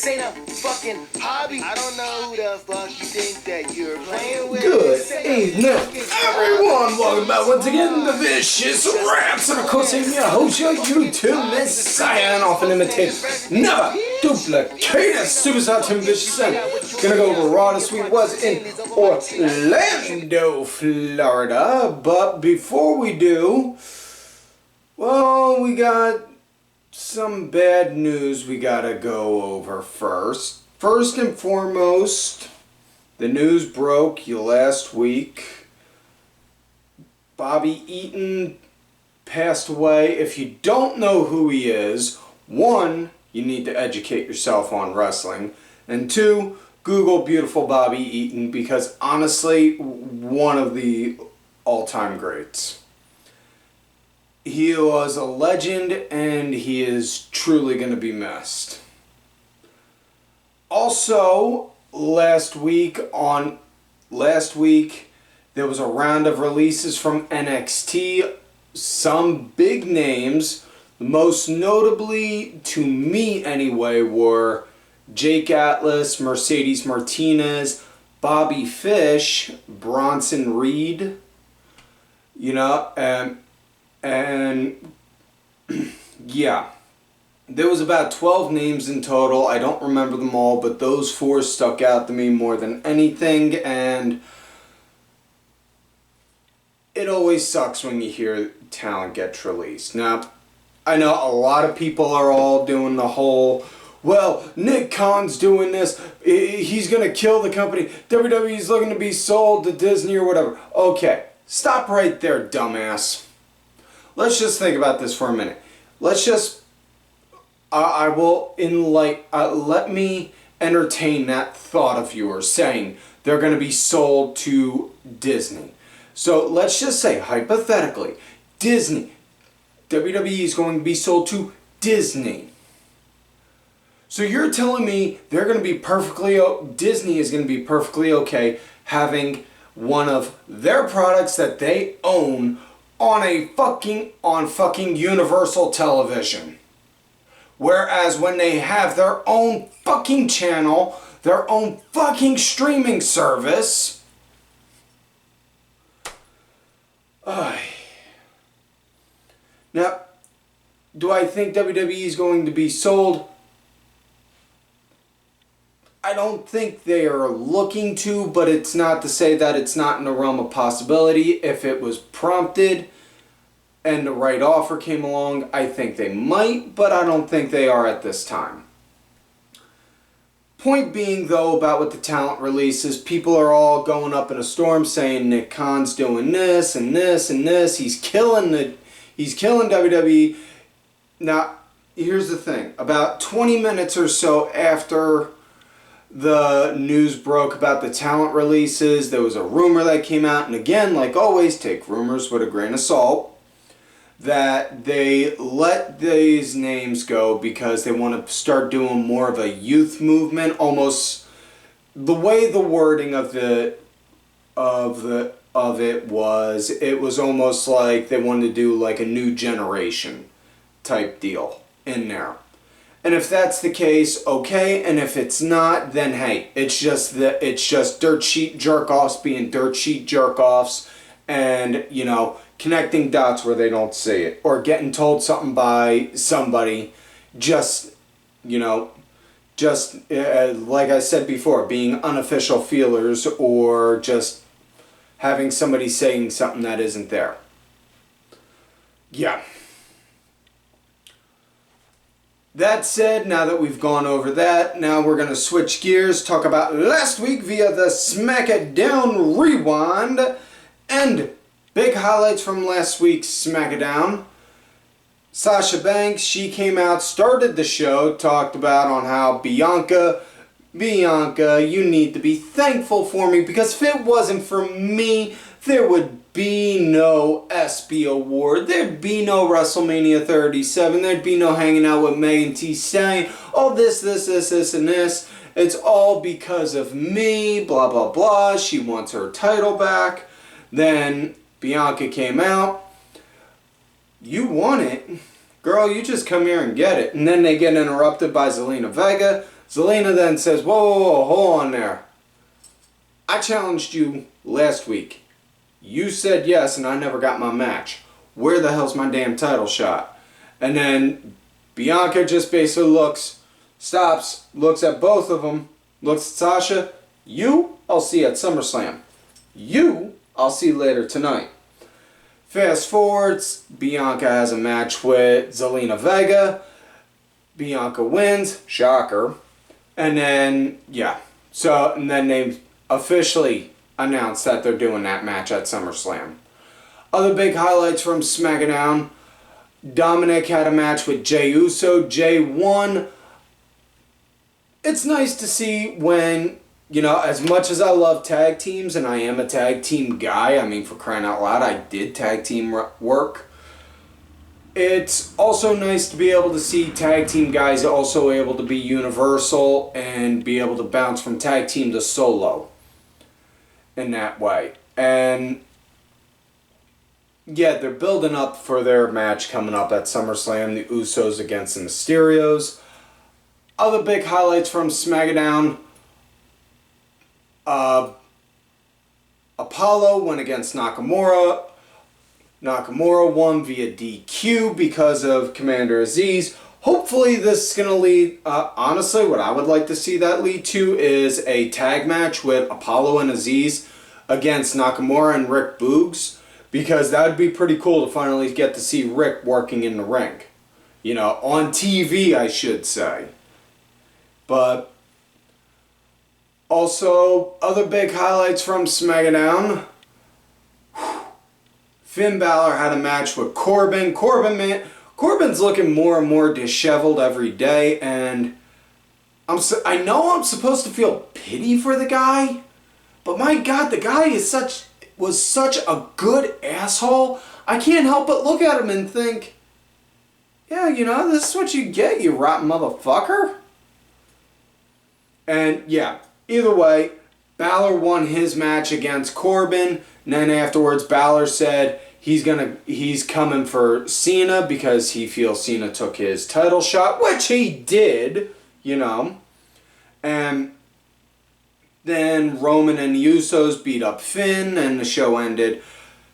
This ain't a fucking hobby. I don't know who the fuck you think that you're playing with. Good evening, everyone. Welcome back once again to Vicious Raps. And of course, I'm your host, your YouTube messiah, and often imitate, never duplicate a superstar Tim Vicious. And gonna go over Raw this week was in Orlando, Florida. But before we do, well, we got some bad news we gotta go over first. First and foremost, the news broke last week. Bobby Eaton passed away. If you don't know who he is, one, you need to educate yourself on wrestling. And two, Google beautiful Bobby Eaton, because honestly, one of the all-time greats. He was a legend, and he is truly going to be missed. Also, last week, there was a round of releases from NXT. Some big names, most notably, to me anyway, were Jake Atlas, Mercedes Martinez, Bobby Fish, Bronson Reed, and yeah, there was about 12 names in total. I don't remember them all, but those four stuck out to me more than anything, and it always sucks when you hear talent gets released. Now, I know a lot of people are all doing the whole, well, Nick Khan's doing this, he's going to kill the company, WWE's looking to be sold to Disney or whatever. Okay, stop right there, dumbass. Let's just think about this for a minute. Let's just, let me entertain that thought of yours saying they're going to be sold to Disney. So let's just say, hypothetically, WWE is going to be sold to Disney. So you're telling me they're going to be Disney is going to be perfectly okay having one of their products that they own on fucking Universal Television. Whereas when they have their own fucking channel, their own fucking streaming service, now, do I think WWE is going to be sold? I don't think they are looking to, but it's not to say that it's not in the realm of possibility. If it was prompted and the right offer came along, I think they might, but I don't think they are at this time. Point being, though, about with the talent releases, people are all going up in a storm saying Nick Khan's doing this and this and this. He's killing WWE. Now, here's the thing. About 20 minutes or so after the news broke about the talent releases, there was a rumor that came out, and again, like always, take rumors with a grain of salt, that they let these names go because they want to start doing more of a youth movement. Almost the way the wording of it was almost like they wanted to do like a new generation type deal in there. And if that's the case, okay. And if it's not, then hey, it's just dirt sheet jerk-offs being dirt sheet jerk-offs, and connecting dots where they don't see it, or getting told something by somebody, like I said before, being unofficial feelers, or just having somebody saying something that isn't there. Yeah. That said, now that we've gone over that, now we're going to switch gears, talk about last week via the SmackDown Rewind, and big highlights from last week's SmackDown. Sasha Banks, she came out, started the show, talked about on how Bianca, you need to be thankful for me, because if it wasn't for me, there would be no SB Award, there'd be no WrestleMania 37, there'd be no hanging out with Megan Thee Stallion, all this, and this. It's all because of me, blah, blah, blah. She wants her title back. Then Bianca came out. You want it. Girl, you just come here and get it. And then they get interrupted by Zelina Vega. Zelina then says, whoa, whoa, whoa, hold on there. I challenged you last week. You said yes and I never got my match. Where the hell's my damn title shot? And then Bianca just basically stops, looks at both of them, looks at Sasha. You, I'll see you at SummerSlam. You, I'll see you later tonight. Fast forwards, Bianca has a match with Zelina Vega. Bianca wins, shocker. And then, yeah. And then they officially announced that they're doing that match at SummerSlam. Other big highlights from SmackDown. Dominic had a match with Jey Uso. Jey won. It's nice to see when, as much as I love tag teams, and I am a tag team guy, I mean, for crying out loud, I did tag team work. It's also nice to be able to see tag team guys also able to be universal and be able to bounce from tag team to solo in that way. And yeah, they're building up for their match coming up at SummerSlam, the Usos against the Mysterios. Other big highlights from SmackDown. Apollo went against Nakamura. Nakamura won via DQ because of Commander Aziz. Hopefully this is going to lead, honestly, what I would like to see that lead to is a tag match with Apollo and Aziz against Nakamura and Rick Boogs. Because that would be pretty cool to finally get to see Rick working in the ring. On TV, I should say. But also, other big highlights from SmackDown. Finn Balor had a match with Corbin. Corbin's looking more and more disheveled every day, and I know I'm supposed to feel pity for the guy, but my God, the guy was such a good asshole. I can't help but look at him and think, yeah, this is what you get, you rotten motherfucker. And yeah, either way, Balor won his match against Corbin. And then afterwards, Balor said he's coming for Cena because he feels Cena took his title shot, which he did, And then Roman and the Usos beat up Finn and the show ended.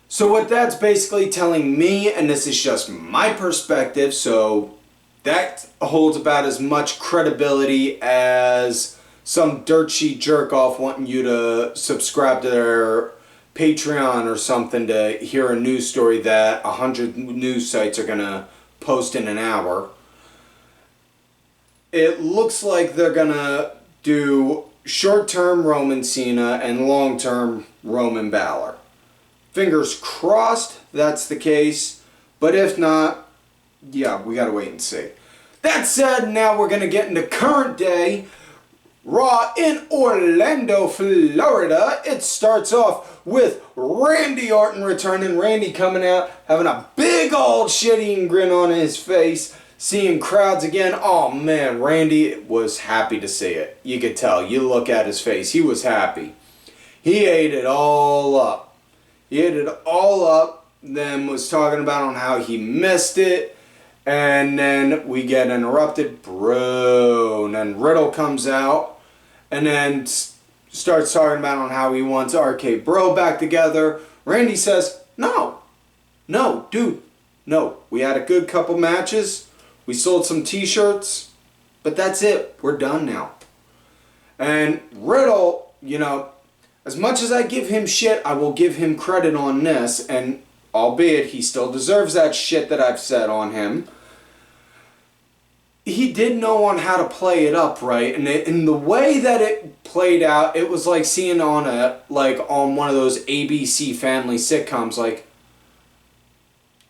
So what that's basically telling me, and this is just my perspective, so that holds about as much credibility as some dirt sheet jerk off wanting you to subscribe to their Patreon or something to hear a news story that 100 news sites are going to post in an hour. It looks like they're going to do short-term Roman Cena and long-term Roman Balor. Fingers crossed that's the case, but if not, yeah, we gotta wait and see. That said, now we're gonna get into current day Raw in Orlando, Florida. It starts off with Randy Orton returning. Randy coming out, having a big old shit-eating grin on his face, seeing crowds again. Oh man, Randy was happy to see it. You could tell. You look at his face. He was happy. He ate it all up. He ate it all up. Then was talking about on how he missed it. And then we get interrupted. Bro. And then Riddle comes out. And then starts talking about on how he wants RK Bro back together. Randy says, no. No, dude. No. We had a good couple matches. We sold some t-shirts, but that's it. We're done now. And Riddle, as much as I give him shit, I will give him credit on this, and albeit he still deserves that shit that I've said on him, he did know on how to play it up, right? And in the way that it played out, it was like seeing on one of those ABC family sitcoms, like,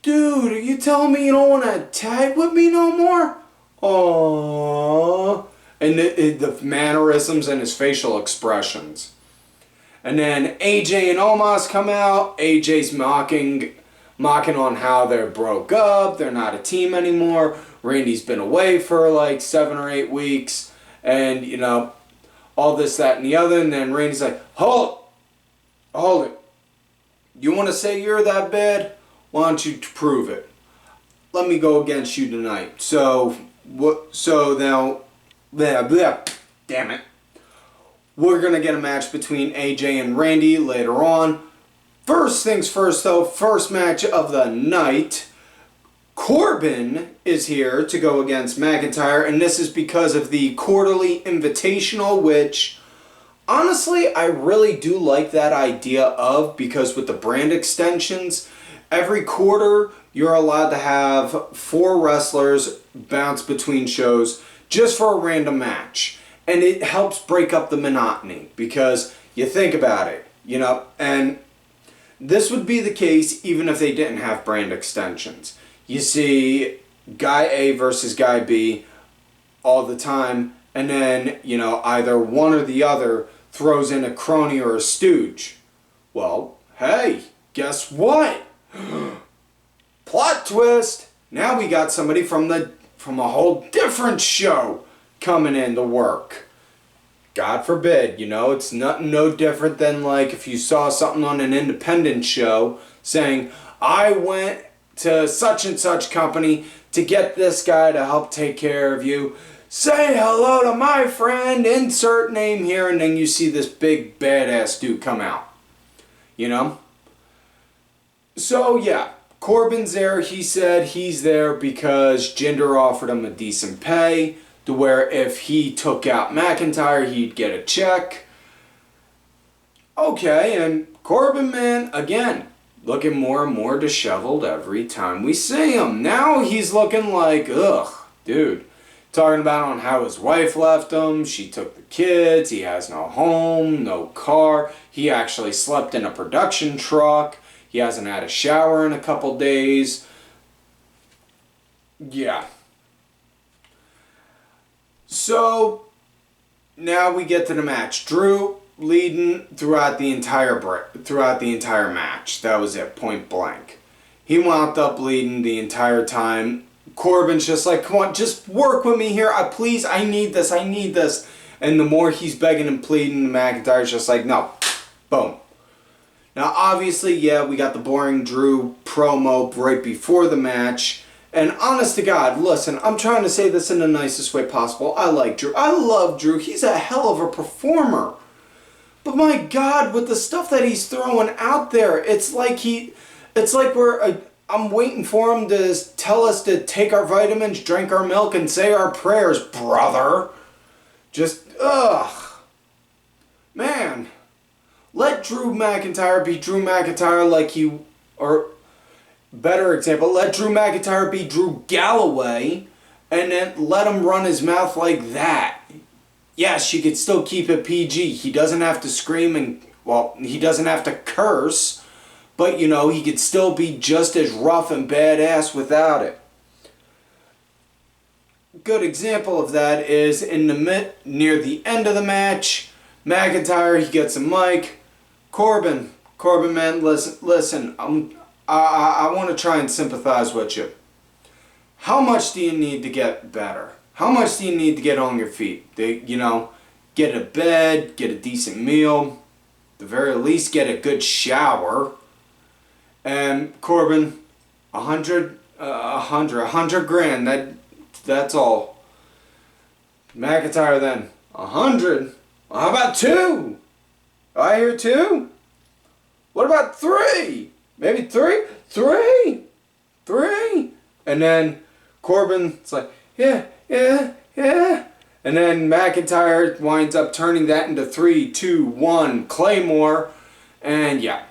dude, are you telling me you don't want to tag with me no more? Aww. And the mannerisms and his facial expressions. And then AJ and Omos come out. AJ's mocking on how they're broke up. They're not a team anymore. Randy's been away for like 7 or 8 weeks. And, all this, that, and the other. And then Randy's like, hold it. You want to say you're that bad? Why don't you prove it? Let me go against you tonight. So now, blah. damn it. We're going to get a match between AJ and Randy later on. First things first though, first match of the night. Corbin is here to go against McIntyre, and this is because of the quarterly invitational, which honestly I really do like that idea of, because with the brand extensions, every quarter you're allowed to have 4 wrestlers bounce between shows just for a random match. And it helps break up the monotony, because you think about it, you know, and this would be the case even if they didn't have brand extensions. You see guy A versus guy B all the time, and then, you know, either one or the other throws in a crony or a stooge. Well, hey, guess what? Plot twist! Now we got somebody from a whole different show coming in to work. God forbid, you know, it's no different than like if you saw something on an independent show saying, I went to such and such company to get this guy to help take care of you. Say hello to my friend, insert name here, and then you see this big badass dude come out. You know? So yeah, Corbin's there. He said he's there because Jinder offered him a decent pay, to where if he took out McIntyre, he'd get a check. Okay, and Corbin, man, again, looking more and more disheveled every time we see him. Now he's looking like, ugh, dude. Talking about on how his wife left him, she took the kids, he has no home, no car. He actually slept in a production truck. He hasn't had a shower in a couple days. Yeah. So, now we get to the match. Drew leading throughout the entire match. That was it, point blank. He wound up leading the entire time. Corbin's just like, come on, just work with me here. Please, I need this. And the more he's begging and pleading, McIntyre's just like, no. Boom. Now, obviously, yeah, we got the boring Drew promo right before the match. And honest to God, listen, I'm trying to say this in the nicest way possible. I like Drew. I love Drew. He's a hell of a performer. But my God, with the stuff that he's throwing out there, it's like I'm waiting for him to tell us to take our vitamins, drink our milk, and say our prayers, brother. Just, ugh. Man. Let Drew McIntyre be Drew McIntyre or better example, let Drew McIntyre be Drew Galloway, and then let him run his mouth like that. Yes, you could still keep it PG. He doesn't have to scream and, well, he doesn't have to curse, but, you know, he could still be just as rough and badass without it. Good example of that is near the end of the match, McIntyre, he gets a mic. Corbin, man, listen, I want to try and sympathize with you. How much do you need to get better? How much do you need to get on your feet? You know, get a bed, get a decent meal, at the very least get a good shower. And Corbin, $100 grand, that's all. McIntyre then, 100? Well, how about 2? I hear 2? What about 3? Maybe 3? 3? And then Corbin's like, yeah. And then McIntyre winds up turning that into 3, 2, 1, Claymore. And yeah.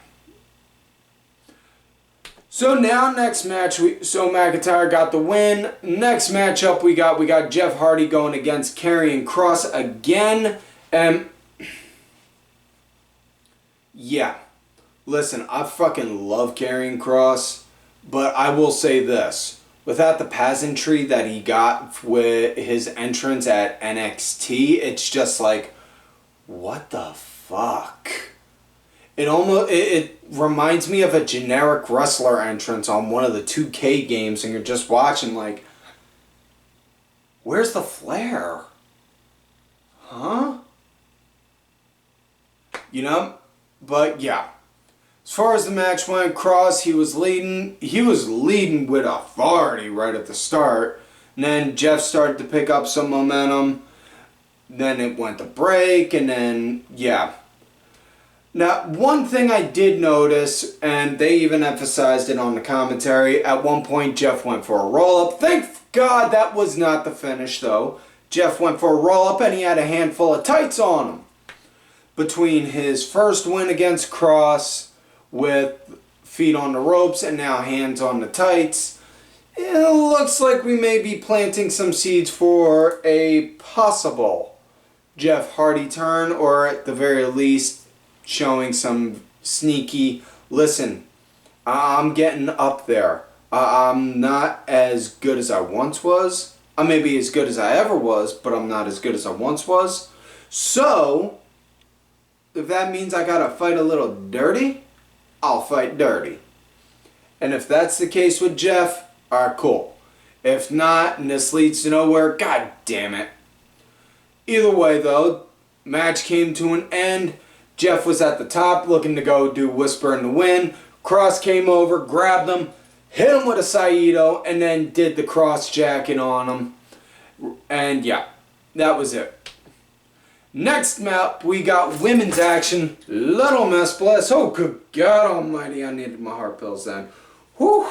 So now next match, McIntyre got the win. Next matchup we got Jeff Hardy going against Karrion Kross again. And yeah, listen, I fucking love Karrion Kross, but I will say this. Without the pageantry that he got with his entrance at NXT, it's just like, what the fuck? It reminds me of a generic wrestler entrance on one of the 2K games, and you're just watching like, where's the flair? Huh? You know? But yeah. As far as the match went, Kross, he was leading with authority right at the start. And then Jeff started to pick up some momentum. then it went to break, and then, yeah. Now, one thing I did notice, and they even emphasized it on the commentary, at one point Jeff went for a roll-up. Thank God that was not the finish, though. Jeff went for a roll-up, and he had a handful of tights on him. Between his first win against Kross with feet on the ropes and now hands on the tights, it looks like we may be planting some seeds for a possible Jeff Hardy turn, or at the very least showing some sneaky, listen, I'm getting up there. I'm not as good as I once was. I may be as good as I ever was, but I'm not as good as I once was. So, if that means I gotta fight a little dirty, I'll fight dirty. And if that's the case with Jeff, alright, cool. If not, and this leads to nowhere, god damn it. Either way, though, match came to an end. Jeff was at the top looking to go do Whisper in the Wind. Kross came over, grabbed him, hit him with a Saito, and then did the cross jacket on him. And yeah, that was it. Next map, we got women's action. Little Miss Bliss. Oh, good God almighty, I needed my heart pills then. Whew.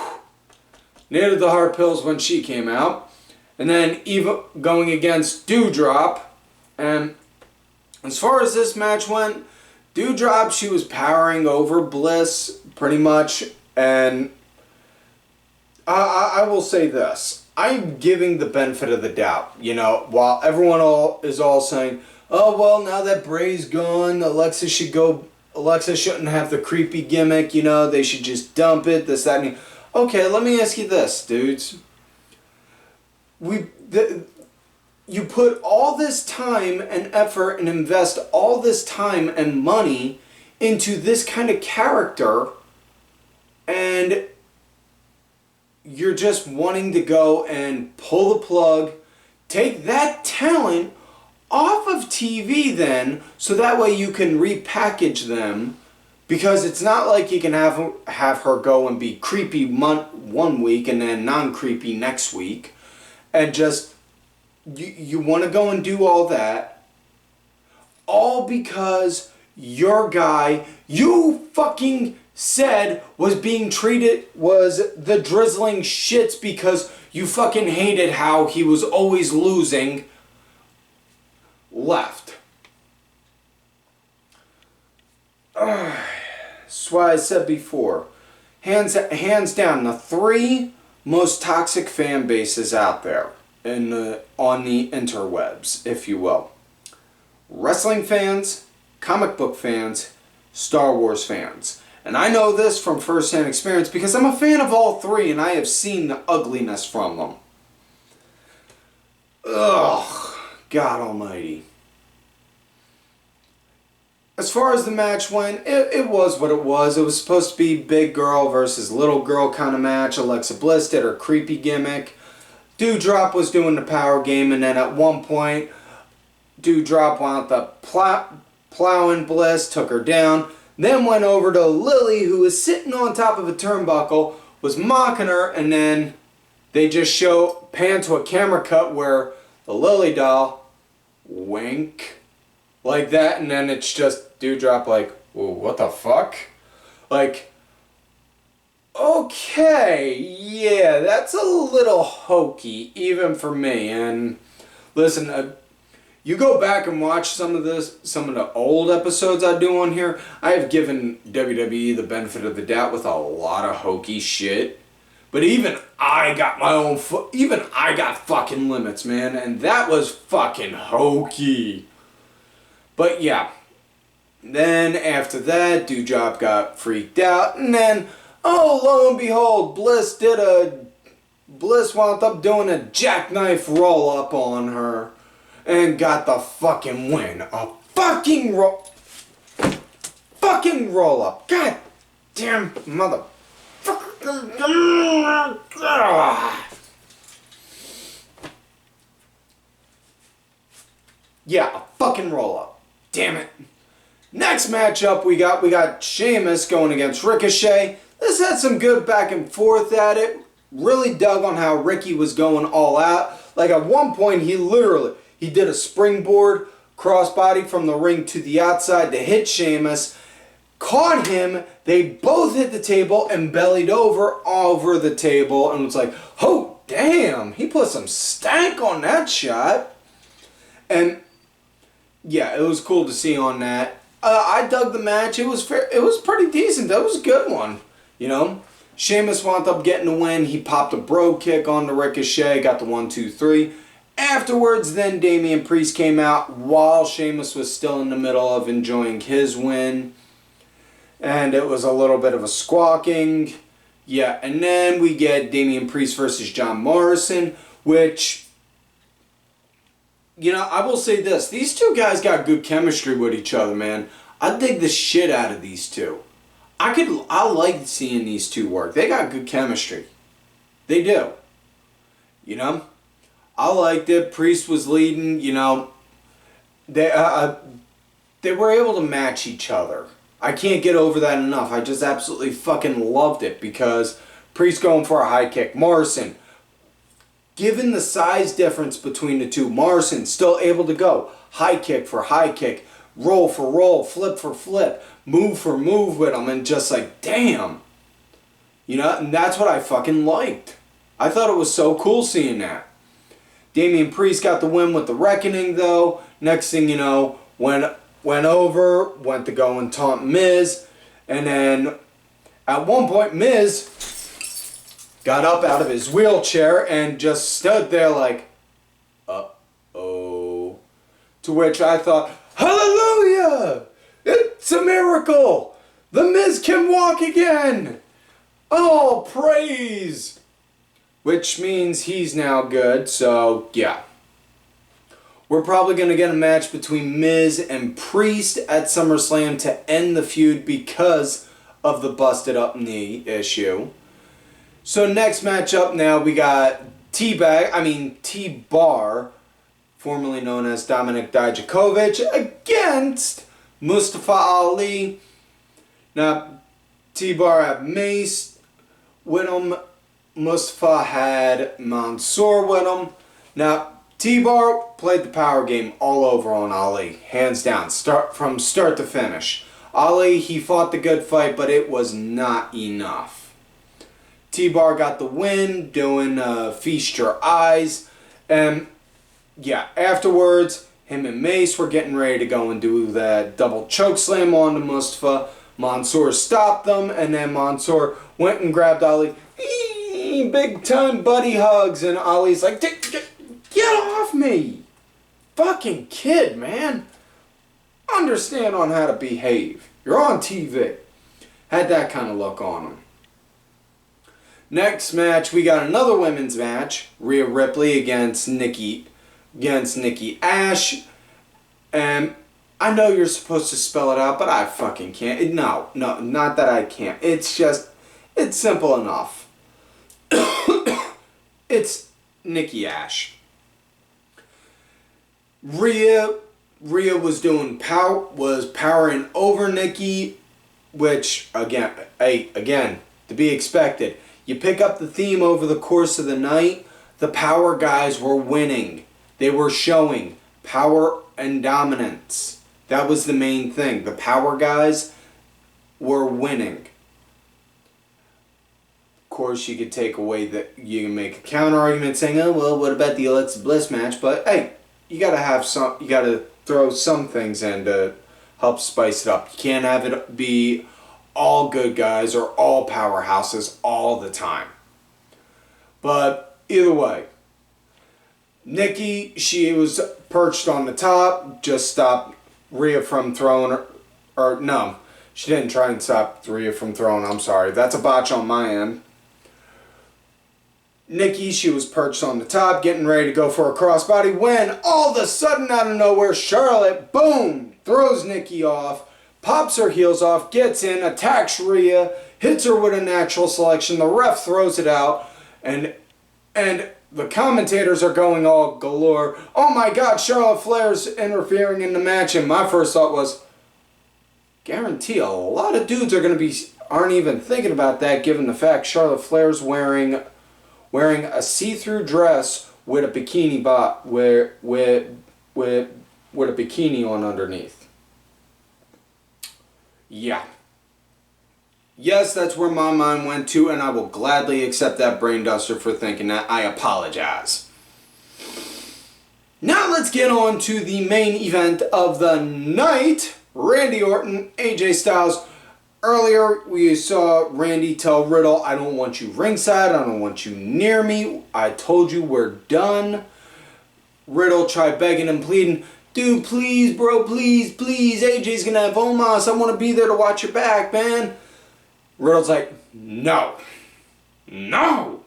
Needed the heart pills when she came out. And then Eva going against Doudrop. And as far as this match went, Doudrop, she was powering over Bliss pretty much. And I will say this. I'm giving the benefit of the doubt. You know, while everyone is all saying, oh, well, now that Bray's gone, Alexa shouldn't have the creepy gimmick, you know, they should just dump it, this, that, and the... Okay, let me ask you this, dudes. You put all this time and effort and invest all this time and money into this kind of character, and you're just wanting to go and pull the plug, take that talent off of TV then, so that way you can repackage them, because it's not like you can have her go and be creepy one week and then non-creepy next week, and just, you want to go and do all that, all because your guy, you fucking said was the drizzling shits because you fucking hated how he was always losing, left. That's why I said before, hands down, the three most toxic fan bases out there on the interwebs, if you will. Wrestling fans, comic book fans, Star Wars fans. And I know this from first-hand experience because I'm a fan of all three and I have seen the ugliness from them. Ugh, God almighty. As far as the match went, it was what it was. It was supposed to be big girl versus little girl kind of match. Alexa Bliss did her creepy gimmick. Doudrop was doing the power game, and then at one point, Doudrop wound up plowing Bliss, took her down, then went over to Lily, who was sitting on top of a turnbuckle, was mocking her, and then they just pan to a camera cut where the Lily doll, wink, like that, and then it's just Doudrop like, whoa, what the fuck? Like, okay, yeah, that's a little hokey, even for me. And listen, you go back and watch some of the old episodes I do on here. I have given WWE the benefit of the doubt with a lot of hokey shit. But even I got my own even I got fucking limits, man, and that was fucking hokey. But yeah, then after that, Doudrop got freaked out, and then, oh, lo and behold, Bliss wound up doing a jackknife roll-up on her, and got the fucking win. A fucking roll-up. God damn yeah, a fucking roll-up. Damn it. Next matchup we got Sheamus going against Ricochet. This had some good back and forth at it. Really dug on how Ricky was going all out. Like at one point he did a springboard crossbody from the ring to the outside to hit Sheamus. Caught him. They both hit the table and bellied over the table. And it's like, oh, damn. He put some stank on that shot. And, yeah, it was cool to see on that. I dug the match. It was fair. It was pretty decent. That was a good one. You know? Sheamus wound up getting the win. He popped a bro kick on the Ricochet. Got the 1, 2, 3. Afterwards, then Damien Priest came out while Sheamus was still in the middle of enjoying his win. And it was a little bit of a squawking. Yeah, and then we get Damien Priest versus John Morrison, which, you know, I will say this. These two guys got good chemistry with each other, man. I dig the shit out of these two. I like seeing these two work. They got good chemistry. They do. You know? I liked it. Priest was leading, you know. They were able to match each other. I can't get over that enough. I just absolutely fucking loved it because Priest going for a high kick. Morrison, given the size difference between the two, Morrison still able to go high kick for high kick, roll for roll, flip for flip, move for move with him, and just like, damn. You know, and that's what I fucking liked. I thought it was so cool seeing that. Damien Priest got the win with the Reckoning, though. Next thing you know, went to go and taunt Miz. And then, at one point, Miz got up out of his wheelchair and just stood there like, uh-oh. To which I thought, hallelujah! It's a miracle! The Miz can walk again! Oh, praise! Which means he's now good, so yeah. We're probably going to get a match between Miz and Priest at SummerSlam to end the feud because of the busted up knee issue. So next match up now, we got TBar, formerly known as Dominik Dijakovic, against Mustafa Ali. Now, TBar had Mace with him. Mustafa had Mansoor with him. Now, TBar played the power game all over on Ali, hands down, from start to finish. Ali, he fought the good fight, but it was not enough. TBar got the win, doing Feast Your Eyes. And, yeah, afterwards, him and Mace were getting ready to go and do that double choke slam on to Mustafa. Mansoor stopped them, and then Mansoor went and grabbed Ali. Big time buddy hugs, and Ali's like, get off me! Fucking kid, man. Understand on how to behave. You're on TV. Had that kind of look on him. Next match, we got another women's match. Rhea Ripley against Nikki A.S.H. And I know you're supposed to spell it out, but I fucking can't. No, not that I can't. It's simple enough. It's Nikki A.S.H. Rhea was powering over Nikki, which again to be expected. You pick up the theme over the course of the night. The power guys were winning. They were showing power and dominance. That was the main thing. The power guys were winning. Of course, you could take away that. You can make a counter argument saying, "Oh well, what about the Alexa Bliss match?" But hey, you gotta throw some things in to help spice it up. You can't have it be all good guys or all powerhouses all the time. But either way, Nikki, she was perched on the top, just stopped Rhea from throwing her, or no, she didn't try and stop Rhea from throwing, I'm sorry. That's a botch on my end. Nikki, she was perched on the top, getting ready to go for a crossbody, when all of a sudden out of nowhere, Charlotte, boom, throws Nikki off, pops her heels off, gets in, attacks Rhea, hits her with a natural selection, the ref throws it out, and the commentators are going all galore. Oh my God, Charlotte Flair's interfering in the match, and my first thought was, guarantee a lot of dudes aren't even thinking about that, given the fact Charlotte Flair's wearing a see-through dress with a bikini with with a bikini on underneath. Yeah. Yes, that's where my mind went to, and I will gladly accept that brain duster for thinking that. I apologize. Now let's get on to the main event of the night. Randy Orton, AJ Styles. Earlier, we saw Randy tell Riddle, I don't want you ringside, I don't want you near me. I told you we're done. Riddle tried begging and pleading, dude, please, bro, please, please. AJ's gonna have Omos. I want to be there to watch your back, man. Riddle's like, no. No.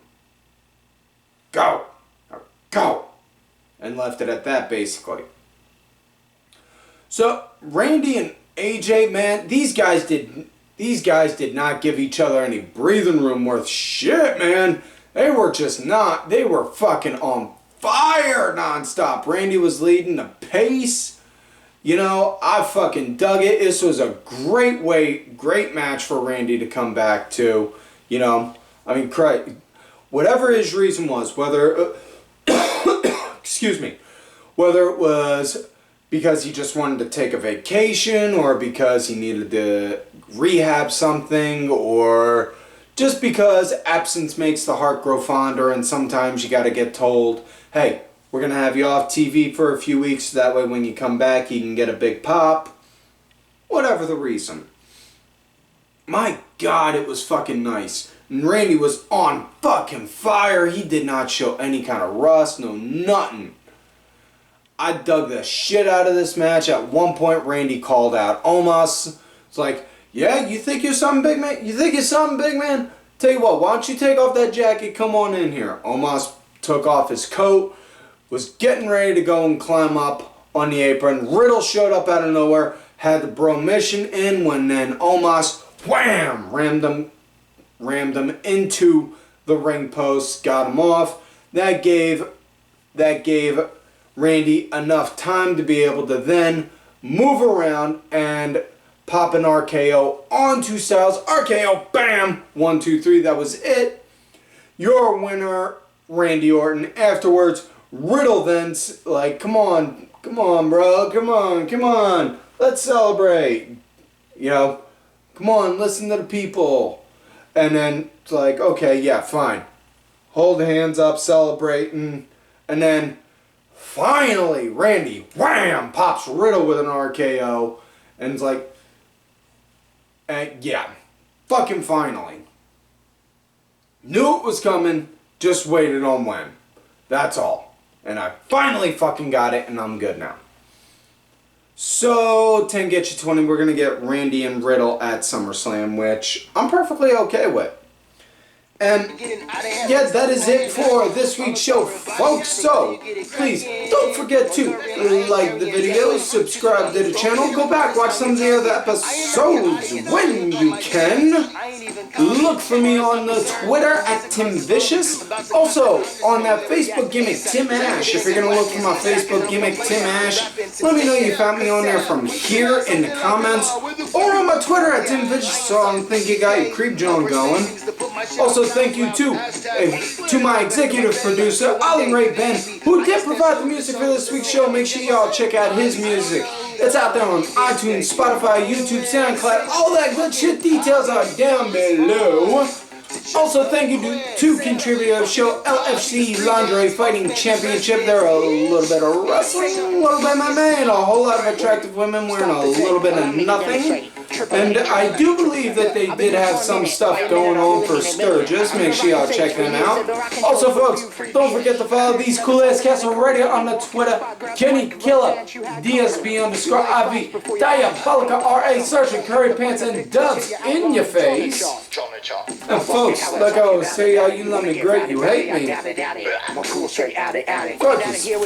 Go. Go. And left it at that, basically. So, Randy and AJ, man, these guys did not give each other any breathing room worth shit, man. They were just not. They were fucking on fire nonstop. Randy was leading the pace. You know, I fucking dug it. This was a great match for Randy to come back to. You know, I mean, whatever his reason was, whether, excuse me, whether it was because he just wanted to take a vacation, or because he needed to rehab something, or just because absence makes the heart grow fonder, and sometimes you got to get told, hey, we're going to have you off TV for a few weeks, so that way when you come back you can get a big pop. Whatever the reason. My God, it was fucking nice. And Randy was on fucking fire. He did not show any kind of rust, no nothing. I dug the shit out of this match. At one point, Randy called out Omos. It's like, yeah, you think you're something big, man? You think you're something big, man? Tell you what, why don't you take off that jacket? Come on in here. Omos took off his coat, was getting ready to go and climb up on the apron. Riddle showed up out of nowhere, had the bro mission in, when then Omos, wham, rammed him into the ring post, got him off. That gave Randy enough time to be able to then move around and pop an RKO onto Styles. RKO, bam! 1, 2, 3, that was it. Your winner, Randy Orton. Afterwards, Riddle then, like, come on, bro, come on, let's celebrate. You know, come on, listen to the people. And then it's like, okay, yeah, fine. Hold hands up, celebrating. And then, finally, Randy, wham, pops Riddle with an RKO. And it's like, yeah, fucking finally. Knew it was coming, just waited on when. That's all. And I finally fucking got it, and I'm good now. So, 10 get you 20, we're going to get Randy and Riddle at SummerSlam, which I'm perfectly okay with. And yeah, that is it for this week's show, folks. So, please, don't forget to like the video, subscribe to the channel, go back, watch some of the other episodes when you can. Look for me on the Twitter at Tim Vicious. Also, on that Facebook gimmick, Tim Ash. If you're going to look for my Facebook gimmick, Tim Ash, let me know you found me on there from here in the comments, or on my Twitter at Tim Vicious, so I don't think you got your creep John going. Also, thank you to my executive producer, Ollie Ray Ben, who did provide the music for this week's show. Make sure y'all check out his music. It's out there on iTunes, Spotify, YouTube, SoundCloud, all that good shit. Details are down below. Also, thank you to contributor of the show, LFC Lingerie Fighting Championship. They're a little bit of wrestling, a little bit of MMA, and a whole lot of attractive women wearing a little bit of nothing. And I do believe that they did have some stuff going on for Sturgis. Make sure y'all check them out. Also, folks, don't forget to follow these cool-ass cats on radio on the Twitter. Kenny Killer, DSB_IV, Diabolica RA, Sergeant Curry Pants, and Dubs in your face. And folks, like I always say, y'all, you love me great, you hate me. I'm a cool straight addict. Fuck you.